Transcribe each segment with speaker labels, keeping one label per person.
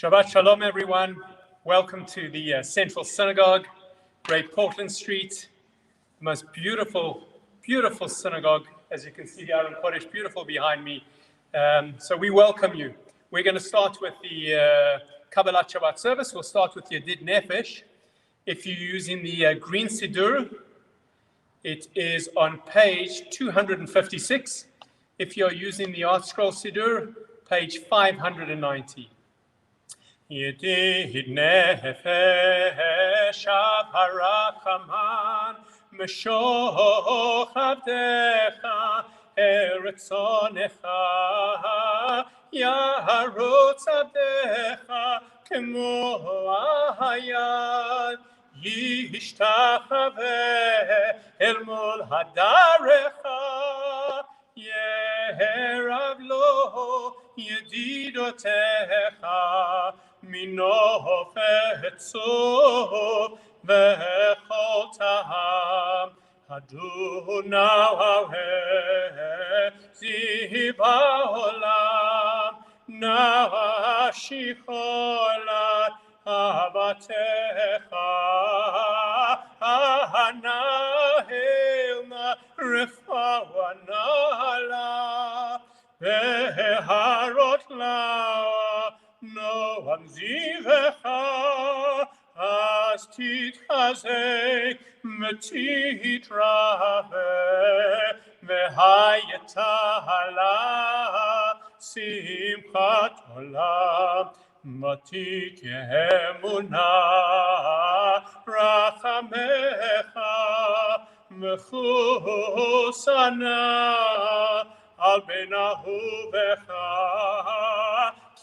Speaker 1: Shabbat Shalom, everyone. Welcome to the Central Synagogue, Great Portland Street. The most beautiful, beautiful synagogue, as you can see here in Kodesh, beautiful behind me. So we welcome you. We're going to start with the Kabbalat Shabbat service. We'll start with Yedid Nefesh. If you're using the green Siddur, it is on page 256. If you're using the Art Scroll Siddur, page 590. Yedid nefesh harachaman meshoch avdecha eretzonecha yaharotz avdecha kemo hayad yishtachave el mol hadarecha yeherav lo yedidotecha מנוף עצוב וכל טעם אדוני העזי בעולם נשיך עולת אהבתך הנהל נא רפואה נעלה והרות לה Noam zivecha as titchazek metitrave vehayetala simchat olam matik emuna rachamecha mechusana al benahuvecha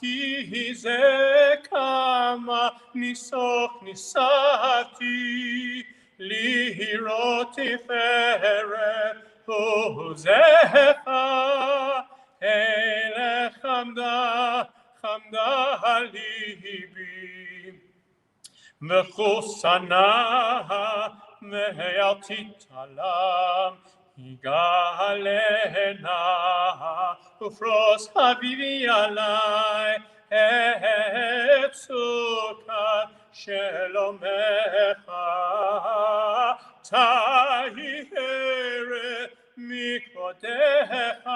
Speaker 1: כי זה כמה ניסוך ניסתי לראות תפארת עוזך אלה חמדה ליבי מחוסנה ואל תתעלם יגאלנה ופרוס חביבי עלי את סוכת שלומך תהירת מכבודך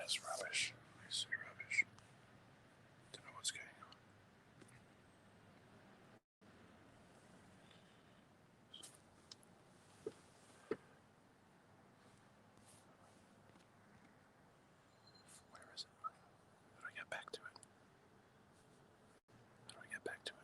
Speaker 2: That's rubbish. I see rubbish. Don't know what's going on. Where is it? How do I get back to it? How do I get back to it?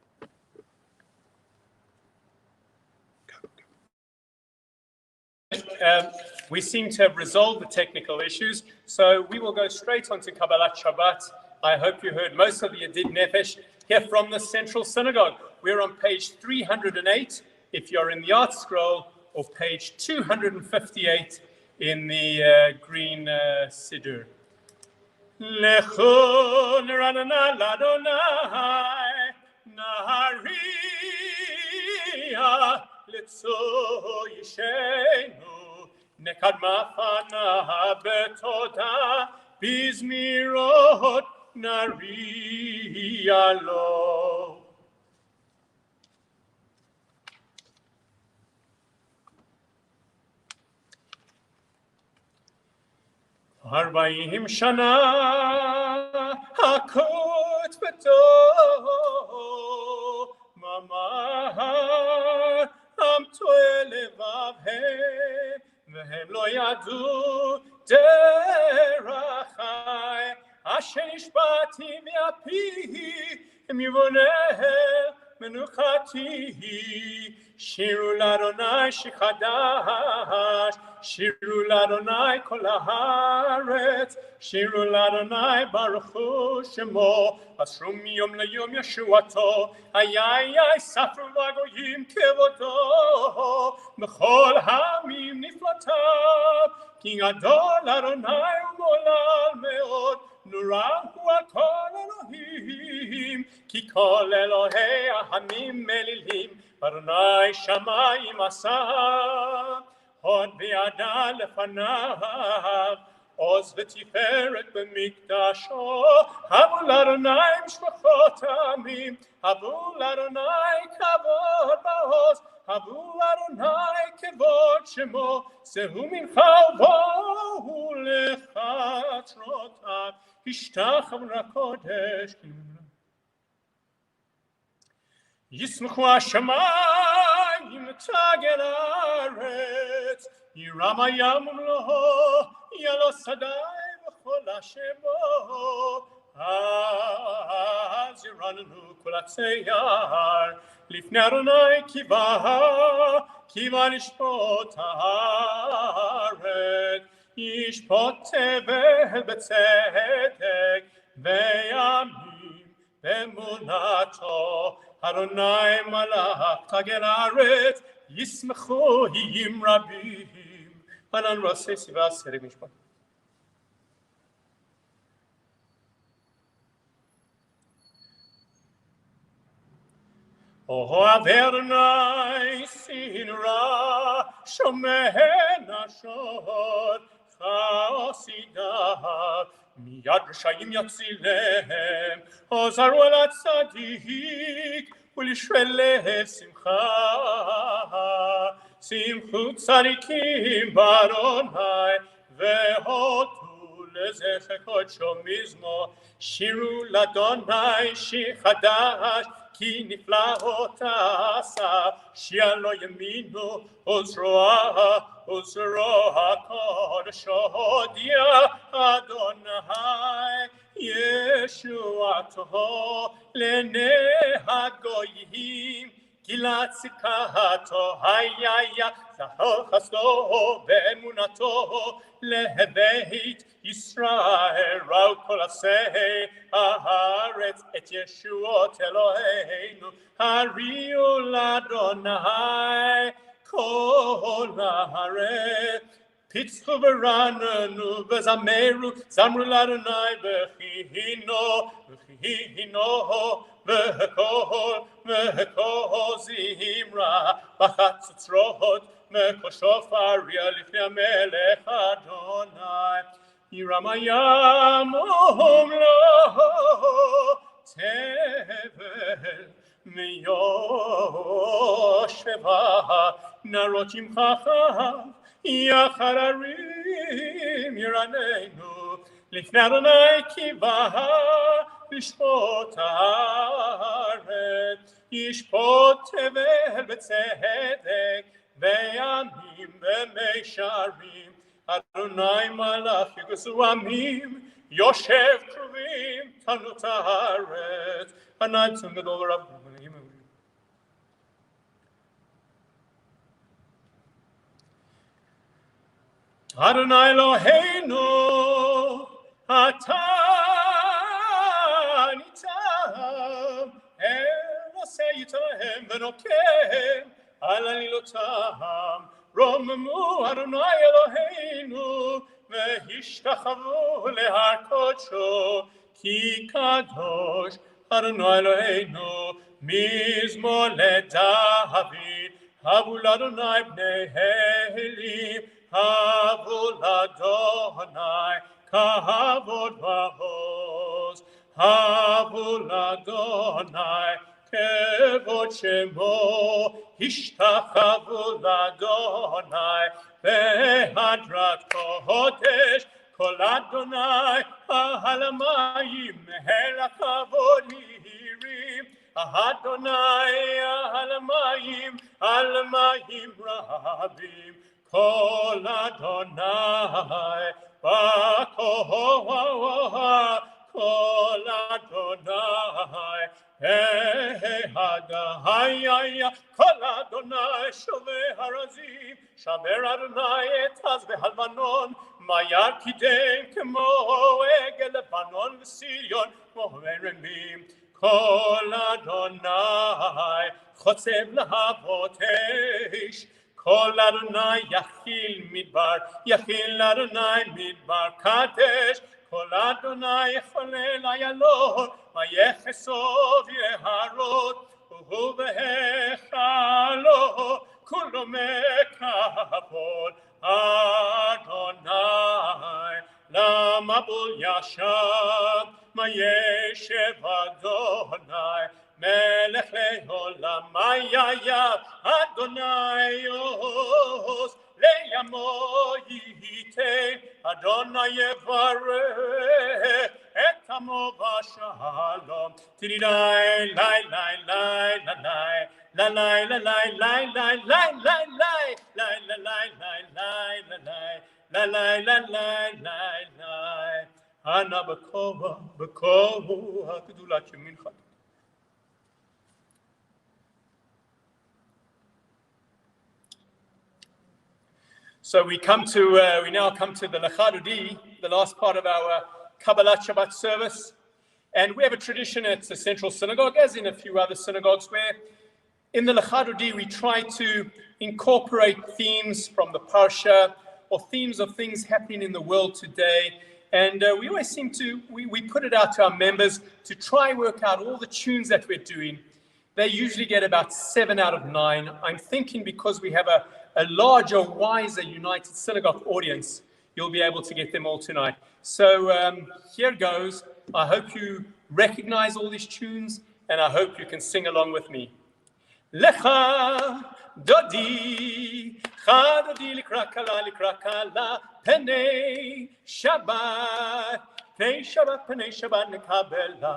Speaker 1: We seem to have resolved the technical issues, so we will go straight on to Kabbalat Shabbat. I hope you heard most of the Yedid Nefesh here from the Central Synagogue. We're on page 308 if you're in the art scroll, or page 258 in the green Siddur. Lecho neranana ladonai nahariya litzo yishenu nekad mafana betoda bizmirot nariya lo. Arba'im shana hakot beto mamah am toel levavhem vehem lo yadu derachai asher nishbati miapi mivonehem menuchati shiru l'Adonai shechadash shiru l'Adonai kol haaretz shiru l'Adonai baruch hu shemo asru miyom layom yeshuato ayay safru v'agoyim kevodo b'chol ha'amim niflatav ki gadol Adonai u'molal meod nurahu al kol Elohim ki kol Elohei ha'amim melilim Adonai shamayim asah hod bi'ada lefanav oz v'tiferet b'mikdasho havu l'Adonai mishpachot ha'amim havu l'Adonai kavod ba'oz havu l'Adonai kevod shemo zehu mincha u'bohu lechatzrotav ishtachav l'kodesh Yismachu hashamayim tagel haaretz Yiramayam umloho yalo sadai v'chol hashemo Az yiranenu kol hatzeyar Lifnei Adonai kiva lishpot haaretz Yishpot tevel b'tzedek ve'yamim b'emunato Adonai malach tagel haaretz yismechu hiyim rabim. Anan rasei sivas sereg mishpat. Ohav Adonai sinra shomer nashot chasidav miyad rishayim yatzilehem ozaru al tzadik ולשפל לב שמחה, שמחו צדיקים באדוני, והודו לזכר קודשו מזמור, שירו לאדוני שיר חדש, כי נפלאות עשה, שיר לו ימינו עוזרו הקודש הודיע אדוני. ישועתו לעיני הגויים גילת צדקתו היה זכור חסדו באמונתו לבית ישראל ראו כל עשי הארץ את ישועות אלוהינו הריעו לאדוני כל הארץ פיצחו ורננו וזמרו, זמרו לאדוני וכיהנו והכל זמרה בחצוצרות מקול שופריה לפני המלך אדוני. ירם הים ומלואו תבל מיושבה נרות שמחך יחד הרים ירננו לפני אדוני כי בא לשפוט הארץ ישפוט תבל בצדק בימים במישרים אדוני מלך יגסו עמים יושב קרובים תנות הארץ עניים צום גדול רב אדוני אלוהינו אתה ניצב אל עושה יתרהם ונוקם על עלילותם רוממו אדוני אלוהינו והשתחוו להר קודשו כי קדוש אדוני אלוהינו מזמור לדוד הבו לאדוני בני אלים הבו לאדוני כבוד ועוז הבו לאדוני כבוד שמו השתחוו לאדוני בהדרת קודש כל אדוני על המים אל הכבוד הרים אדוני על המים רבים כל אדוני בכוח כל אדוני היה כל אדוני שובה הרזים שבר אדוני את עז והלבנון מיד קידם כמו עגל לבנון וציון כמו רמים כל אדוני חוצב להבות אש כל אדוני יכיל אדוני מדבר קדש כל אדוני יחולל איילון ויחסוב יערות ובהיכלו כולו מכבוד אדוני למבול ישב מה ישב אדוני מלך לעולם מה יהיה אדוני עוז לימו ייתן אדוני יברך את עמו בשלום תני לי לי לי לי לי לי לי לי לי לי אנא בכוח גדולת ימינך. So we now come to the Lechadodi, the last part of our Kabbalat Shabbat service. And we have a tradition at the Central Synagogue, as in a few other synagogues, where in the Lechadodi we try to incorporate themes from the Parsha or themes of things happening in the world today. And we always we put it out to our members to try and work out all the tunes that we're doing. They usually get about 7 out of 9. I'm thinking because we have a larger, wiser, united synagogue audience, you'll be able to get them all tonight. So here goes. I hope you recognize all these tunes, and I hope you can sing along with me. Lecha dodi, chadodi likra kala, penei Shabbat, penei Shabbat nekabela.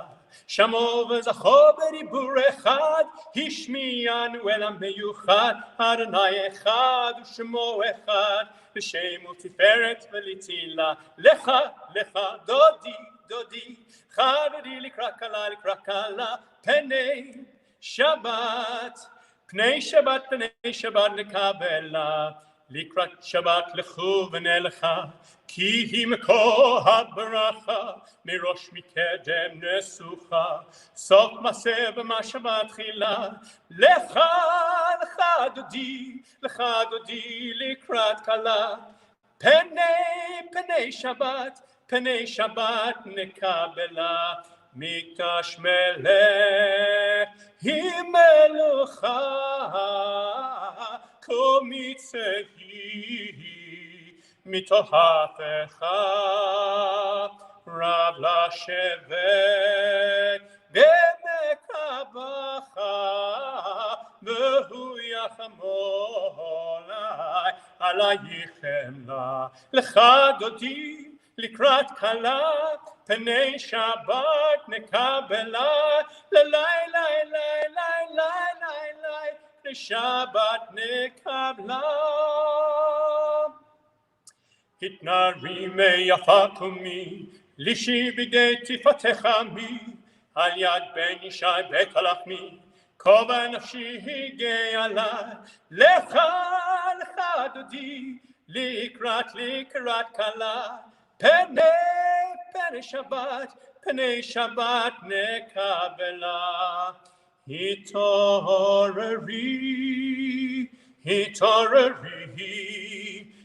Speaker 1: Shamo v'zacho b'dibur echad, hishmiyanu elam meyuchad, Adonai echad u'shemo echad, v'shem u'tiferet v'litila. Lecha dodi, chadodi likra kala, penei Shabbat nekabela. Likrat Shabbat lechu v'nelecha, ki hi meko ha'baracha, mirosh mikedem nesucha, sof maseh v'mashavat chila. Lecha dodi, likrat kala, Penei Shabbat nekabela, mikdash melech himelucha, komitzehi mitohatecha, rav lashevet, bemekabacha, behu yachamolai, alayichem la, lecha dodi, likrat kala, penei Shabbat nekabela, lelai, lai, lai, lai, lai, lai, lai, Shabbat nekabla. Hitnari me yafakumi, lishi bideti fatechami, al yad ben ishai bekalachmi, kova nafshi ge'alai, lecha dodi, likrat kala, penei Shabbat nekabela. Hitorari,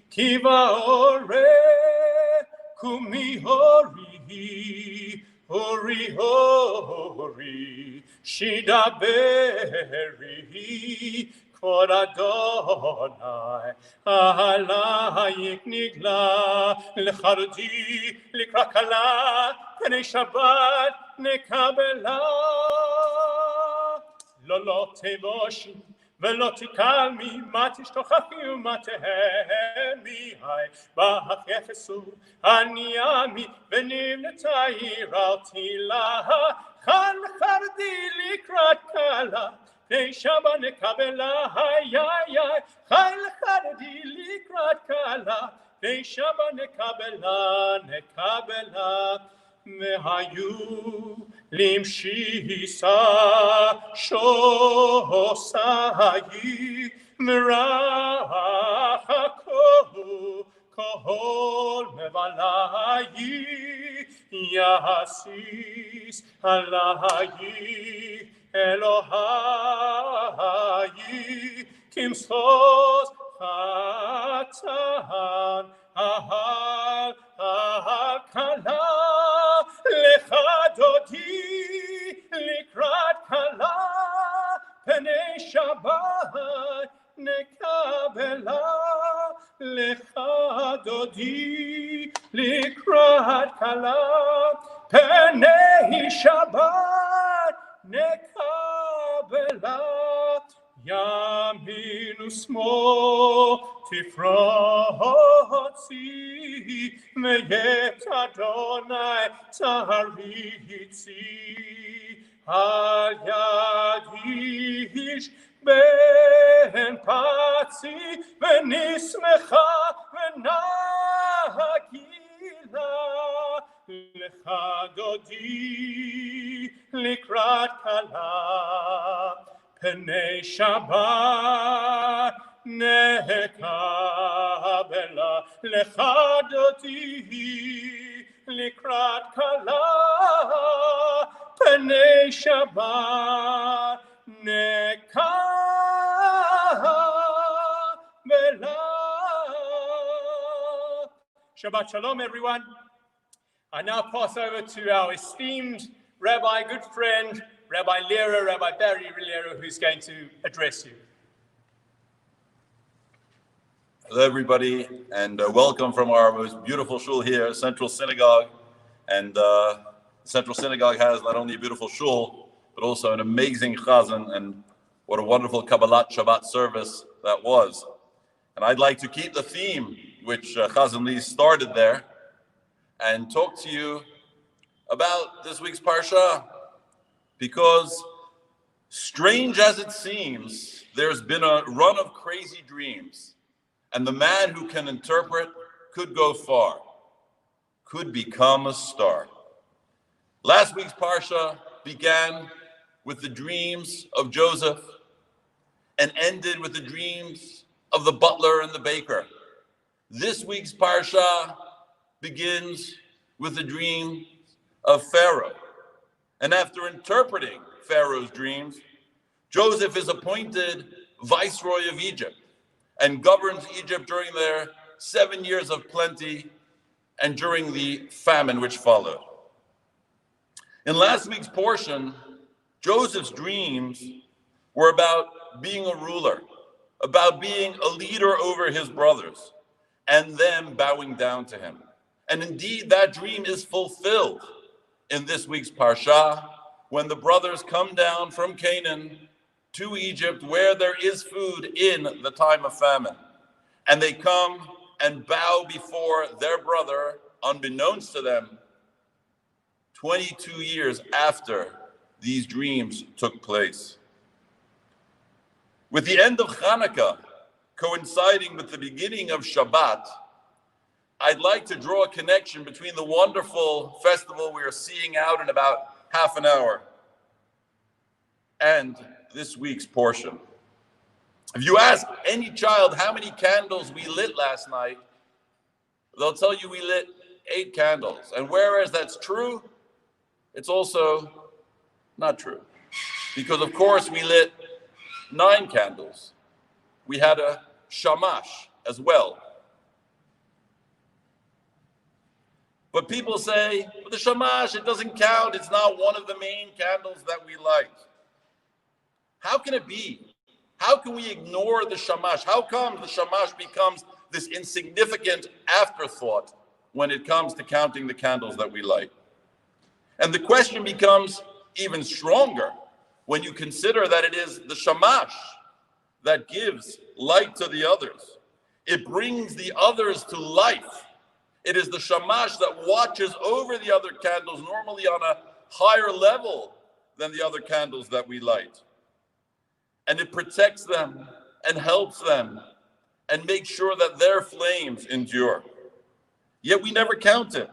Speaker 1: kiva ore, kumi hori, shida beri, kod Adonai, alayik nigla, lechardi, likrakala, penei Shabbat nekabela. לא תבושי ולא תקלמי, מה תשתוכחי ומה תהמי, בהכפסו אני עמי ונבנתה עירתי לה, חל חרדי לקראת קלה, פני שבת נקבלה, חל חרדי לקראת קלה, פני שבת נקבלה, והיו למשיסה שוסי מרחקו כל מבלעי יסיס עלי אלוהי כמסוס חצן כלה לך דודי לקראת כלה פני שבת נקבלה לך דודי לקראת כלה פני שבת נקבלה ימין ושמאל תפרוצי מאת אדוני תריצי על יד איש בן פצי ונשמחה ונגילה לך דודי לקראת כלה פני שבת נקבלה לך דודי לקראת כלה פני שבת נקבלה. Shabbat Shalom, everyone. I now pass over to our esteemed Rabbi, good friend, Rabbi Lerer, Rabbi Barry Lerer, who's going to address you.
Speaker 3: Hello, everybody, and welcome from our most beautiful shul here, Central Synagogue. And Central Synagogue has not only a beautiful shul, but also an amazing Chazan, and what a wonderful Kabbalat Shabbat service that was. And I'd like to keep the theme, which Chazan Leas started there, and talk to you about this week's Parsha, because strange as it seems, there's been a run of crazy dreams. And the man who can interpret could go far, could become a star. Last week's Parsha began with the dreams of Joseph and ended with the dreams of the butler and the baker. This week's Parsha begins with the dream of Pharaoh. And after interpreting Pharaoh's dreams, Joseph is appointed viceroy of Egypt and governs Egypt during their 7 years of plenty, and during the famine which followed. In last week's portion, Joseph's dreams were about being a ruler, about being a leader over his brothers, and them bowing down to him. And indeed, that dream is fulfilled in this week's Parsha, when the brothers come down from Canaan to Egypt, where there is food in the time of famine. And they come and bow before their brother, unbeknownst to them, 22 years after these dreams took place. With the end of Hanukkah coinciding with the beginning of Shabbat, I'd like to draw a connection between the wonderful festival we are seeing out in about half an hour and this week's portion. If you ask any child how many candles we lit last night, they'll tell you we lit 8 candles. And whereas that's true, it's also not true. Because of course we lit 9 candles. We had a shamash as well. But people say, well, the shamash, it doesn't count. It's not one of the main candles that we light. How can it be? How can we ignore the shamash? How come the shamash becomes this insignificant afterthought when it comes to counting the candles that we light? And the question becomes even stronger when you consider that it is the shamash that gives light to the others. It brings the others to life. It is the shamash that watches over the other candles, normally on a higher level than the other candles that we light. And it protects them and helps them and makes sure that their flames endure. Yet we never count it.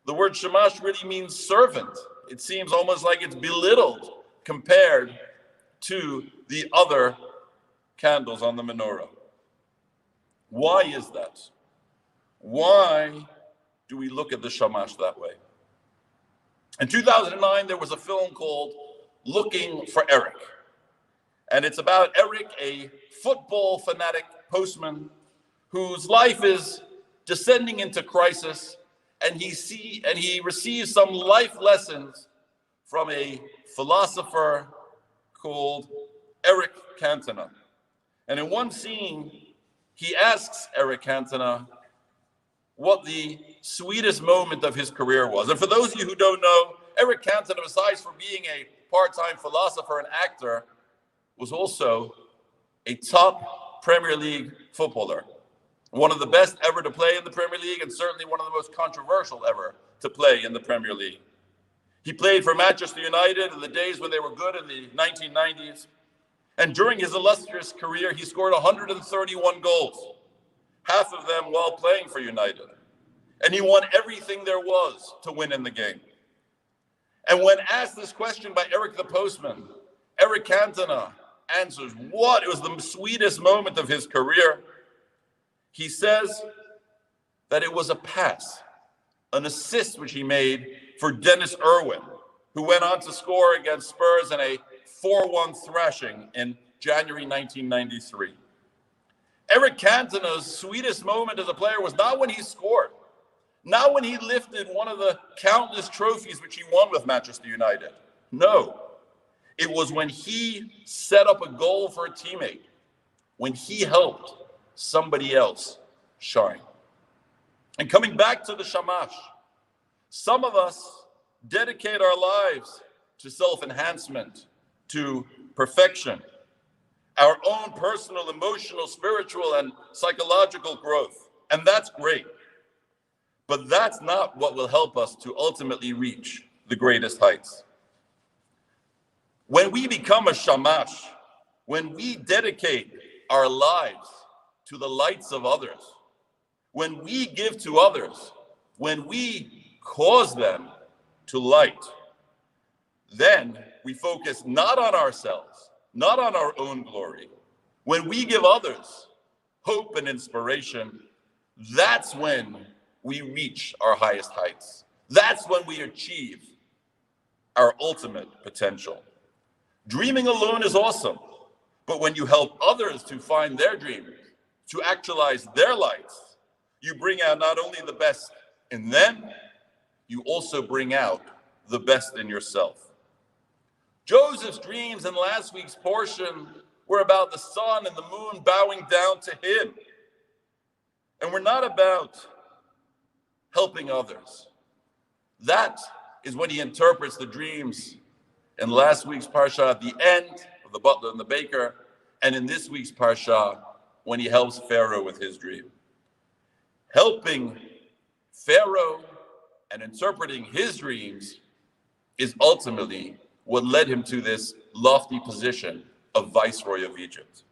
Speaker 3: The word shamash really means servant. It seems almost like it's belittled compared to the other candles on the menorah. Why is that? Why do we look at the shamash that way? In 2009, there was a film called Looking for Eric. And it's about Eric, a football fanatic postman whose life is descending into crisis, and he receives some life lessons from a philosopher called Eric Cantona. And in one scene, he asks Eric Cantona what the sweetest moment of his career was. And for those of you who don't know, Eric Cantona, besides for being a part-time philosopher and actor, was also a top Premier League footballer. One of the best ever to play in the Premier League, and certainly one of the most controversial ever to play in the Premier League. He played for Manchester United in the days when they were good in the 1990s. And during his illustrious career, he scored 131 goals, half of them while playing for United. And he won everything there was to win in the game. And when asked this question by Eric the postman, Eric Cantona answers what it was the sweetest moment of his career. He says that it was a pass, an assist which he made for Dennis Irwin, who went on to score against Spurs in a 4-1 thrashing in January 1993. Eric Cantona's sweetest moment as a player was not when he scored, not when he lifted one of the countless trophies which he won with Manchester United. No, it was when he set up a goal for a teammate, when he helped somebody else shine. And coming back to the shamash, some of us dedicate our lives to self-enhancement, to perfection, our own personal, emotional, spiritual, and psychological growth. And that's great. But that's not what will help us to ultimately reach the greatest heights. When we become a shamash, when we dedicate our lives to the lights of others, when we give to others, when we cause them to light, then we focus not on ourselves, not on our own glory. When we give others hope and inspiration, that's when we reach our highest heights. That's when we achieve our ultimate potential. Dreaming alone is awesome, but when you help others to find their dreams, to actualize their lights, you bring out not only the best in them, you also bring out the best in yourself. Joseph's dreams in last week's portion were about the sun and the moon bowing down to him. And we're not about helping others. That is when he interprets the dreams in last week's parsha at the end of the butler and the baker, and in this week's parsha when he helps Pharaoh with his dream. Helping Pharaoh and interpreting his dreams is ultimately what led him to this lofty position of Viceroy of Egypt.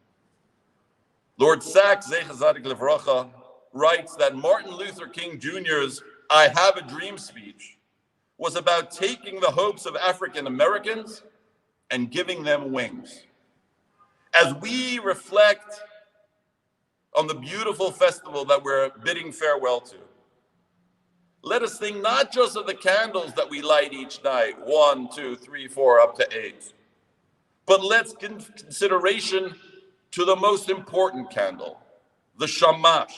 Speaker 3: Lord Sachs, Zecher Tzadik Livracha, writes that Martin Luther King Jr.'s I Have a Dream speech was about taking the hopes of African Americans and giving them wings. As we reflect on the beautiful festival that we're bidding farewell to, let us think not just of the candles that we light each night, 1, 2, 3, 4, up to 8, but let's give consideration to the most important candle, the shamash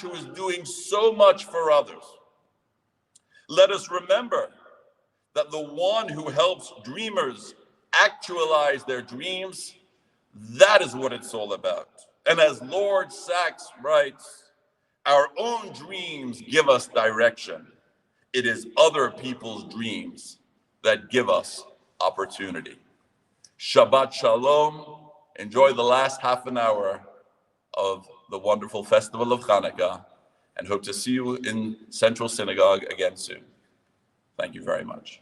Speaker 3: who is doing so much for others. Let us remember that the one who helps dreamers actualize their dreams, that is what it's all about. And as Lord Sachs writes, our own dreams give us direction. It is other people's dreams that give us opportunity. Shabbat Shalom. Enjoy the last half an hour of the wonderful festival of Hanukkah, and hope to see you in Central Synagogue again soon. Thank you very much.